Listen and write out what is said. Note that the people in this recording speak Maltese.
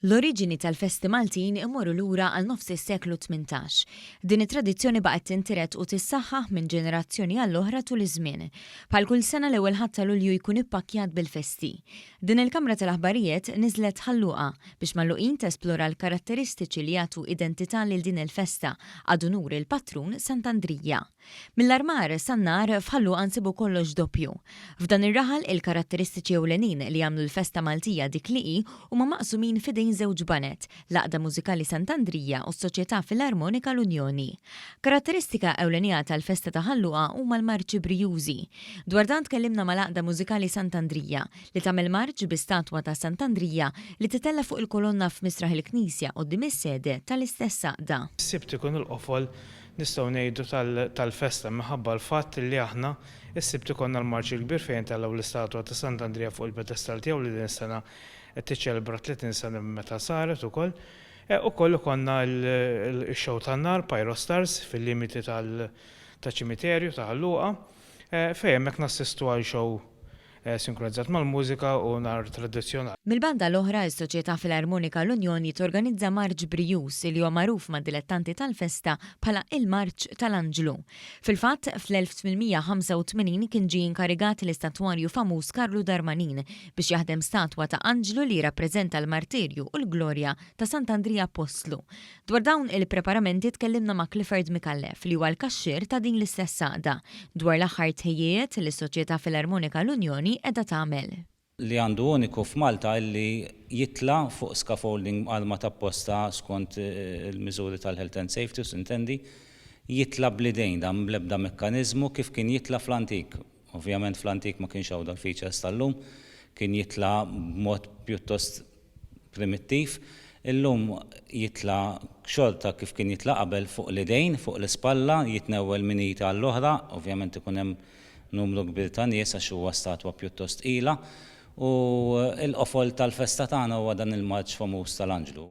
L-oriġini tal-festi Maltin imorru lura għal nofs is-seklu 18. Din it-tradizzjoni baqgħet tintiret u tissaħħaħ minn ġenerazzjoni għall-oħra tul iż-żmien. Bħal kull sena l-ewwel ħadd ta' Lulju jkun ippakkjat bil-festi. Din il-Kamra tal-Aħbarijiet niżlet ħalluqa biex malluqin tesplora l-karatteristiċi li jagħtu identità lil din il-festa għad unur il-patrun Sant'Andrija. Mill-armar san-nar f'ħalluqa nsibu kollox doppju. F'dan ir-raħal il-karatteristiċi ewlenin li jagħmlu l-festa Maltija dik li hi huma maqsumin f'idejn żewġ banet, l-Għaqda Mużikali Sant'Andrija u s-Soċjetà Filarmonika l-Unjoni. Karatteristika ewlenija tal-festa ta' ħalluqa huma l-marċi Brijużi. Dwar dan tkellimna mal-Għaqda Mużikali Sant'Andrija li tagħmel marċ bi statwa ta' Sant'Andrija li titella fuq il-kolonna f'misraħ il-Knisja quddiem is-sede tal-istess għaqda. Is-sibt ikun il-qofol nistgħu ngħidu tal-festa minħabba l-fatt li aħna is-sibt ikollna l-marċ il-kbir fejn tellaw l-istatwa ta' Sant'Andrija fuq il-pedestal tiegħu li din is-sena qed tiċċelebra 30 sena meta saret ukoll. Ukoll ikollna x-show tan-nar Pyrostars fil-limiti tal-ċimiterju ta' ħalluqa fejn hemmhekk nassistu għal show sinkronizzat mal-mużika u nar tradizzjonali. Mill-banda l-oħra is-Soċjetà Filarmonika l-Unjoni torganizza marċ Brijuż li huwa magħruf mad-dilettanti tal-festa bħala il-Marċ tal-Anġlu. Fil-fatt fl-1885 kien ġie inkarigat l-istatwarju famuż Karlu Darmanin biex jaħdem statwa ta' Anġlu li jirrappreżenta l-martirju u l-glorja ta' Sant'Andrija Apostlu. Dwar dawn il-preparamenti tkellimna ma' Clifford Mikallef li huwa l-kaxxier ta' din l-istess għaqda dwar l-aħħar tħejjiet li s-Soċjetà Filarmonika l-Unjoni edha tagħmel. Li għandu uniku f'Malta li jitla fuq scaffolding għalma tapposta skont il-miżuri tal-health and safety u sintendi jitla blidejn dan bl-ebda mekkaniżmu kif kien jitla fl-antik. Ovvjament fl-antik ma kienx hawn dal-features tal-lum, kien jitla b'mod pjuttost primittiv. Illum jitla xorta kif kien jitla qabel fuq l-idejn, fuq l-ispalla, jitnewwel minita għall-oħra, ovvjament ikun hemm numru kbir ta' nies għax huwa statwa pjuttost ila u l-qofol tal-festa tagħna huwa dan il-marċ famuż tal-Anġlu.